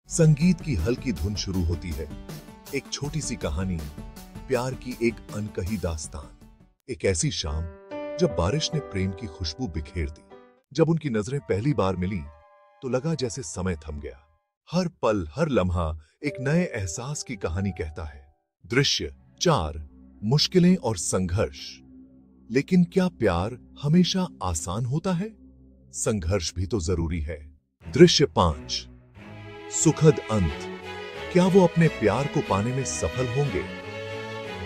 संगीत की हल्की धुन शुरू होती है। एक छोटी सी कहानी, प्यार की एक अनकही दास्तान। एक ऐसी शाम जब बारिश ने प्रेम की खुशबू बिखेर दी। जब उनकी नजरें पहली बार मिली तो लगा जैसे समय थम गया। हर पल, हर लम्हा एक नए एहसास की कहानी कहता है। दृश्य 4, मुश्किलें और संघर्ष। लेकिन क्या प्यार हमेशा आसान होता है? संघर्ष भी तो जरूरी है। दृश्य 5, सुखद अंत। क्या वो अपने प्यार को पाने में सफल होंगे?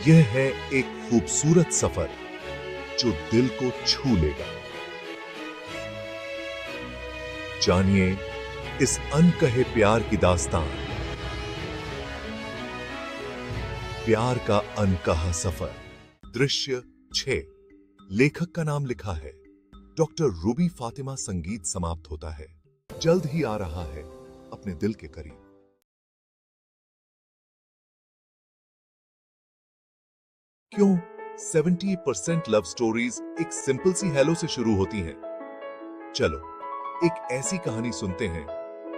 यह है एक खूबसूरत सफर जो दिल को छू लेगा। जानिए इस अनकहे प्यार की दास्तान। प्यार का अनकहा सफर। दृश्य 6, लेखक का नाम लिखा है डॉक्टर रूबी फातिमा। संगीत समाप्त होता है। जल्द ही आ रहा है अपने दिल के करीब। क्यों 70% लव स्टोरीज एक सिंपल सी हेलो से शुरू होती हैं? चलो एक ऐसी कहानी सुनते हैं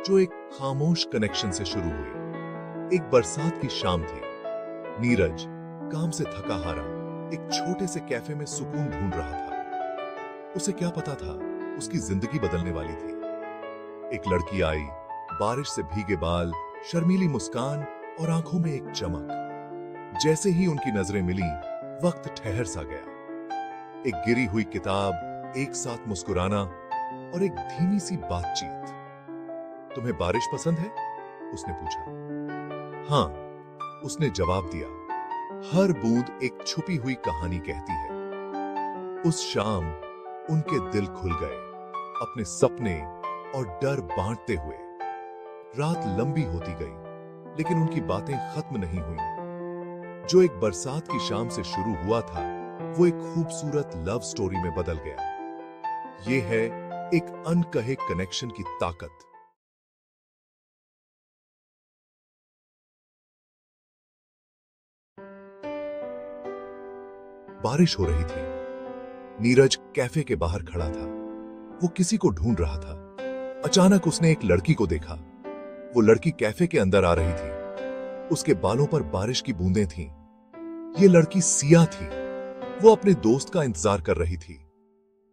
जो एक खामोश कनेक्शन से शुरू हुई। एक बरसात की शाम थी। नीरज काम से थका हारा एक छोटे से कैफे में सुकून ढूंढ रहा था। उसे क्या पता था उसकी जिंदगी बदलने वाली थी। एक लड़की आई, बारिश से भीगे बाल, शर्मीली मुस्कान और आंखों में एक चमक। जैसे ही उनकी नजरें मिली, वक्त ठहर सा गया। एक गिरी हुई किताब, एक साथ मुस्कुराना और एक धीमी सी बातचीत। तुम्हें बारिश पसंद है? उसने पूछा। हाँ, उसने जवाब दिया। हर बूंद एक छुपी हुई कहानी कहती है। उस शाम उनके दिल खुल गए, अपने सपने और डर बांटते हुए। रात लंबी होती गई, लेकिन उनकी बातें खत्म नहीं हुई। जो एक बरसात की शाम से शुरू हुआ था, वो एक खूबसूरत लव स्टोरी में बदल गया। ये है एक अनकहे कनेक्शन की ताकत। बारिश हो रही थी। नीरज कैफे के बाहर खड़ा था। वो किसी को ढूंढ रहा था। अचानक उसने एक लड़की को देखा। वो लड़की कैफे के अंदर आ रही थी। उसके बालों पर बारिश की बूंदें थीं। ये लड़की सिया थी। वो अपने दोस्त का इंतजार कर रही थी।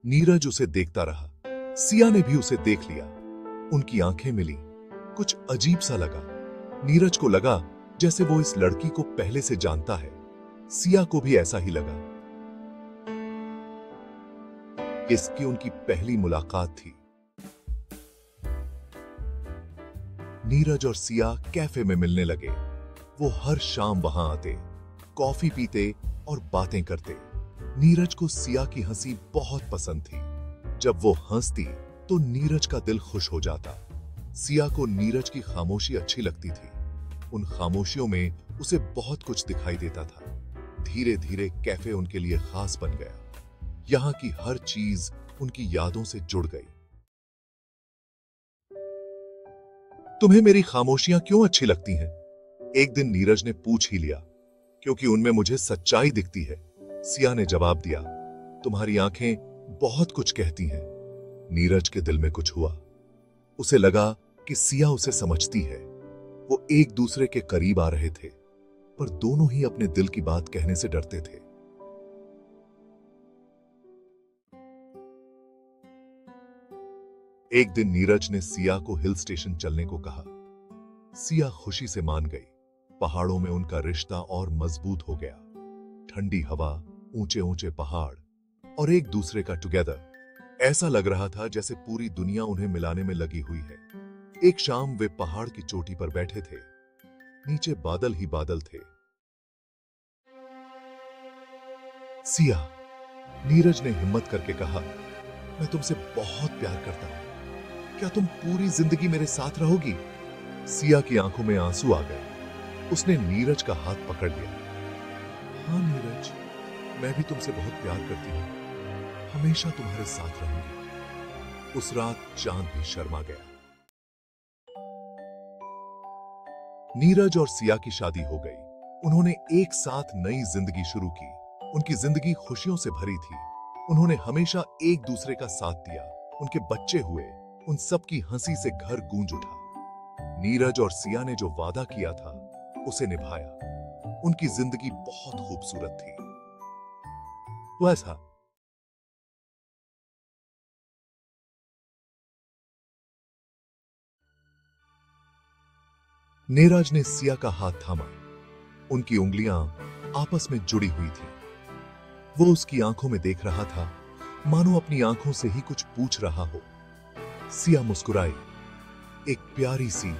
नीरज उसे देखता रहा। सिया ने भी उसे देख लिया। उनकी आंखें मिली। कुछ अजीब सा लगा। नीरज को लगा जैसे वो इस लड़की को पहले से जानता है। सिया को भी ऐसा ही लगा। इसकी उनकी पहली मुलाकात थी। नीरज और सिया कैफे में मिलने लगे। वो हर शाम वहां आते, कॉफी पीते और बातें करते। नीरज को सिया की हंसी बहुत पसंद थी। जब वो हंसती तो नीरज का दिल खुश हो जाता। सिया को नीरज की खामोशी अच्छी लगती थी। उन खामोशियों में उसे बहुत कुछ दिखाई देता था। धीरे धीरे कैफे उनके लिए खास बन गया। यहां की हर चीज उनकी यादों से जुड़ गई। तुम्हें मेरी खामोशियां क्यों अच्छी लगती हैं? एक दिन नीरज ने पूछ ही लिया। क्योंकि उनमें मुझे सच्चाई दिखती है, सिया ने जवाब दिया। तुम्हारी आंखें बहुत कुछ कहती हैं। नीरज के दिल में कुछ हुआ। उसे लगा कि सिया उसे समझती है। वो एक दूसरे के करीब आ रहे थे, पर दोनों ही अपने दिल की बात कहने से डरते थे। एक दिन नीरज ने सिया को हिल स्टेशन चलने को कहा। सिया खुशी से मान गई। पहाड़ों में उनका रिश्ता और मजबूत हो गया। ठंडी हवा, ऊंचे ऊंचे पहाड़ और एक दूसरे का टुगेदर। ऐसा लग रहा था जैसे पूरी दुनिया उन्हें मिलाने में लगी हुई है। एक शाम वे पहाड़ की चोटी पर बैठे थे। नीचे बादल ही बादल थे। सिया, नीरज ने हिम्मत करके कहा, मैं तुमसे बहुत प्यार करता हूं। क्या तुम पूरी जिंदगी मेरे साथ रहोगी? सिया की आंखों में आंसू आ गए। उसने नीरज का हाथ पकड़ लिया। हाँ नीरज, मैं भी तुमसे बहुत प्यार करती हूं। हमेशा तुम्हारे साथ रहूंगी। उस रात चांद भी शर्मा गया। नीरज और सिया की शादी हो गई। उन्होंने एक साथ नई जिंदगी शुरू की। उनकी जिंदगी खुशियों से भरी थी। उन्होंने हमेशा एक दूसरे का साथ दिया। उनके बच्चे हुए। उन सब की हंसी से घर गूंज उठा। नीरज और सिया ने जो वादा किया था उसे निभाया। उनकी जिंदगी बहुत खूबसूरत थी। तो ऐसा नीरज ने सिया का हाथ थामा। उनकी उंगलियां आपस में जुड़ी हुई थी। वो उसकी आंखों में देख रहा था, मानो अपनी आंखों से ही कुछ पूछ रहा हो। सिया मुस्कुराई, एक प्यारी सी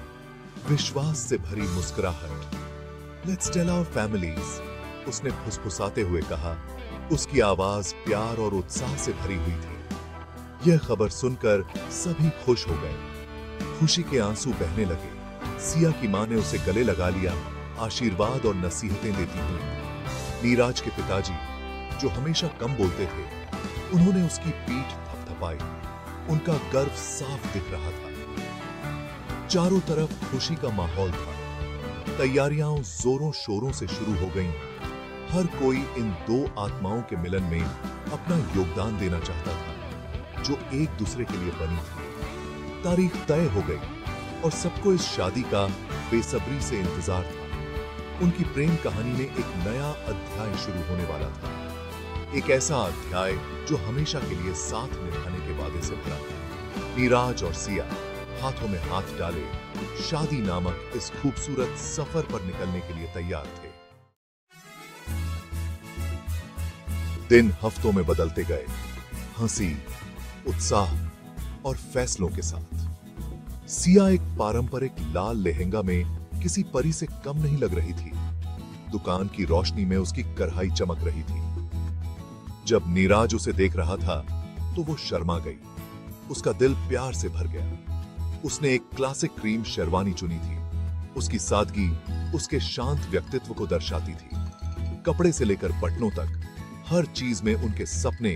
विश्वास से भरी मुस्कुराहट। लेट्स टेल आवर फैमिलीज, उसने फुसफुसाते हुए कहा। उसकी आवाज प्यार और उत्साह से भरी हुई थी। यह खबर सुनकर सभी खुश हो गए। खुशी के आंसू बहने लगे। सिया की मां ने उसे गले लगा लिया, आशीर्वाद और नसीहतें देती हुई। नीरज के पिताजी, जो हमेशा कम बोलते थे, उन्होंने उसकी पीठ थपथपाई। उनका गर्व साफ दिख रहा था। चारों तरफ खुशी का माहौल था। तैयारियां जोरों शोरों से शुरू हो गईं। हर कोई इन दो आत्माओं के मिलन में अपना योगदान देना चाहता था, जो एक दूसरे के लिए बनी थी। तारीख तय हो गई और सबको इस शादी का बेसब्री से इंतजार था। उनकी प्रेम कहानी में एक नया अध्याय शुरू होने वाला था। एक ऐसा अध्याय जो हमेशा के लिए साथ निभाने के वादे से भरा था। नीरज और सिया हाथों में हाथ डाले शादी नामक इस खूबसूरत सफर पर निकलने के लिए तैयार थे। दिन हफ्तों में बदलते गए, हंसी, उत्साह और फैसलों के साथ। सिया एक पारंपरिक लाल लहंगा में किसी परी से कम नहीं लग रही थी। दुकान की रोशनी में उसकी कढ़ाई चमक रही थी। जब नीरज उसे देख रहा था तो वो शर्मा गई। उसका दिल प्यार से भर गया। उसने एक क्लासिक क्रीम शेरवानी चुनी थी। उसकी सादगी उसके शांत व्यक्तित्व को दर्शाती थी। कपड़े से लेकर बटनों तक हर चीज में उनके सपने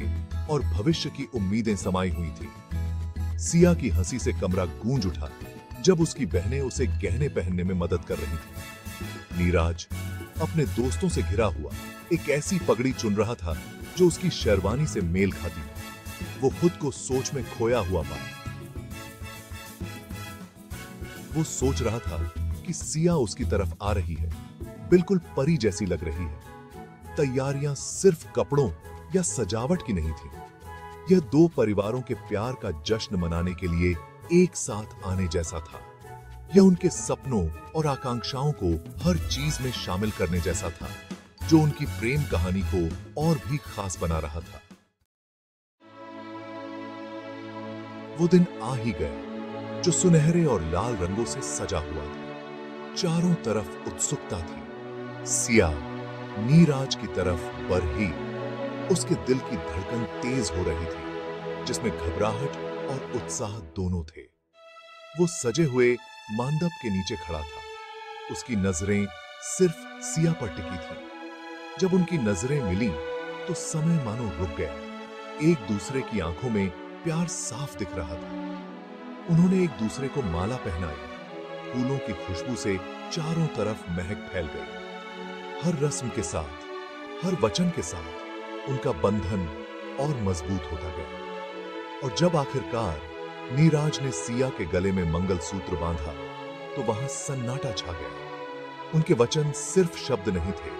और भविष्य की उम्मीदें समाई हुई थी। सिया की हंसी से कमरा गूंज उठा जब उसकी बहनें उसे गहने पहनने में मदद कर रही थी। नीरज अपने दोस्तों से घिरा हुआ एक ऐसी पगड़ी चुन रहा था जो उसकी शेरवानी से मेल खाती। वो खुद को सोच में खोया हुआ पाया। वो सोच रहा था कि सिया उसकी तरफ आ रही है, बिल्कुल परी जैसी लग रही है। तैयारियां सिर्फ कपड़ों या सजावट की नहीं थी। यह दो परिवारों के प्यार का जश्न मनाने के लिए एक साथ आने जैसा था। यह उनके सपनों और आकांक्षाओं को हर चीज में शामिल करने जैसा था, जो उनकी प्रेम कहानी को और भी खास बना रहा था। वो दिन आ ही गया जो सुनहरे और लाल रंगों से सजा हुआ था। चारों तरफ उत्सुकता थी। सिया नीरज की तरफ बढ़ ही उसके दिल की धड़कन तेज हो रही थी, जिसमें घबराहट और उत्साह दोनों थे। वो सजे हुए मंडप के नीचे खड़ा था। उसकी नजरें सिर्फ सिया पर टिकी थीं। जब उनकी नजरें मिली तो समय मानो रुक गया। एक दूसरे की आंखों में प्यार साफ दिख रहा था। उन्होंने एक दूसरे को माला पहनाई। फूलों की खुशबू से चारों तरफ महक फैल गई। हर रस्म के साथ, हर वचन के साथ उनका बंधन और मजबूत होता गया। और जब आखिरकार नीरज ने सिया के गले में मंगलसूत्र बांधा तो वहां सन्नाटा छा गया। उनके वचन सिर्फ शब्द नहीं थे,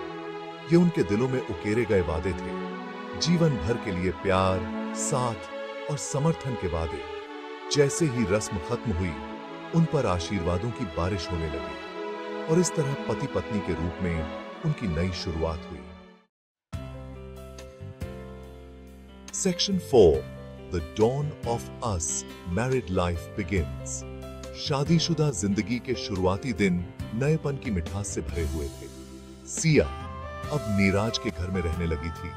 ये उनके दिलों में उकेरे गए वादे थे। जीवन भर के लिए प्यार, साथ और समर्थन के वादे। जैसे ही रस्म खत्म हुई, उन पर आशीर्वादों की बारिश होने लगी और इस तरह पति पत्नी के रूप में उनकी नई शुरुआत हुई। Section 4 The Dawn of Us Married Life Begins। शादीशुदा जिंदगी के शुरुआती दिन नएपन की मिठास से भरे हुए थे। सिया अब नीरज के घर में रहने लगी थी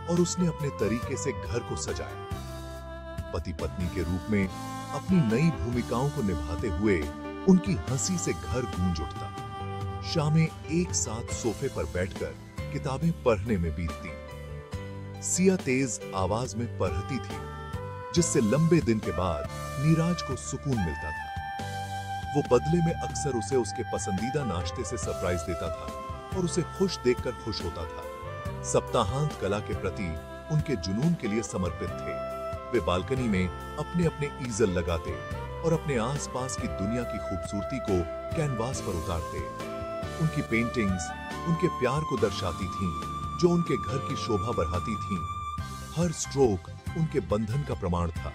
और उसने अपने तरीके से घर को सजाया। पति पत्नी के रूप में अपनी नई भूमिकाओं को निभाते हुए उनकी हंसी से घर गूंज उठता। शामें एक साथ सोफे पर बैठकर किताबें पढ़ने में बीतती। सिया तेज आवाज में पढ़ती थी, जिससे लंबे दिन के बाद नीरज को सुकून मिलता था। वो बदले में अक्सर उसे उसके पसंदीदा नाश्ते से सरप्राइज देता था और उसे खुश देखकर खुश होता था। सप्ताहांत कला के प्रति उनके जुनून के लिए समर्पित थे। वे बालकनी में अपने अपने ईजल लगाते, और अपने आसपास की दुनिया की खूबसूरती को कैनवास पर उतारते। उनकी पेंटिंग्स उनके प्यार को दर्शाती थीं, जो उनके घर की शोभा बढ़ाती थीं। हर स्ट्रोक उनके बंधन का प्रमाण था।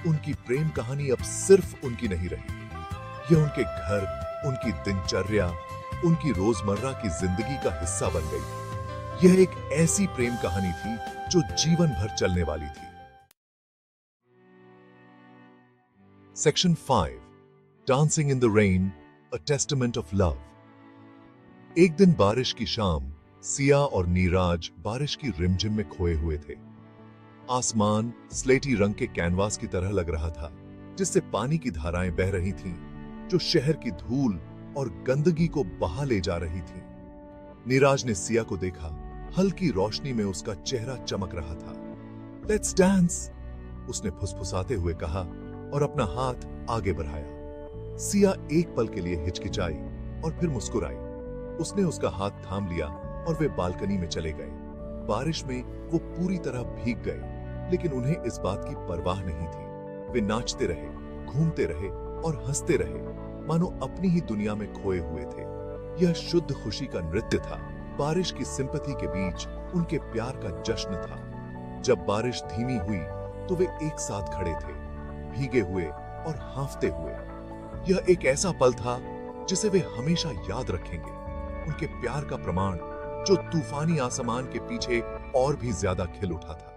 उनकी प्रेम कहानी अब सिर्फ उनकी नहीं रही, यह उनके घर, उनकी दिनचर्या, उनकी रोजमर्रा की जिंदगी का हिस्सा बन गई। यह एक ऐसी प्रेम कहानी थी जो जीवन भर चलने वाली थी। Section 5, dancing in the rain, a testament of love. एक दिन बारिश की शाम सिया और नीराज बारिश की रिमझिम में खोए हुए थे। आसमान स्लेटी रंग के कैनवास की तरह लग रहा था, जिससे पानी की धाराएं बह रही थीं, जो शहर की धूल और गंदगी को बहा ले जा रही थीं। नीराज ने सिया को देखा। हल्की रोशनी में उसका चेहरा चमक रहा था। लेट्स डांस, उसने फुसफुसाते हुए कहा और अपना हाथ आगे बढ़ाया। सिया एक पल के लिए हिचकिचाई और फिर मुस्कुराई। उसने उसका हाथ थाम लिया और वे बालकनी में चले गए। बारिश में वो पूरी तरह भीग गए, लेकिन उन्हें इस बात की परवाह नहीं थी। वे नाचते रहे, घूमते रहे और हंसते रहे, मानो अपनी ही दुनिया में खोए हुए थे। यह शुद्ध खुशी का नृत्य था। बारिश की सिंपैथी के बीच उनके प्यार का जश्न था। जब बारिश धीमी हुई तो वे एक साथ खड़े थे, भीगे हुए और हांफते हुए। यह एक ऐसा पल था जिसे वे हमेशा याद रखेंगे, उनके प्यार का प्रमाण जो तूफानी आसमान के पीछे और भी ज्यादा खिल उठा था।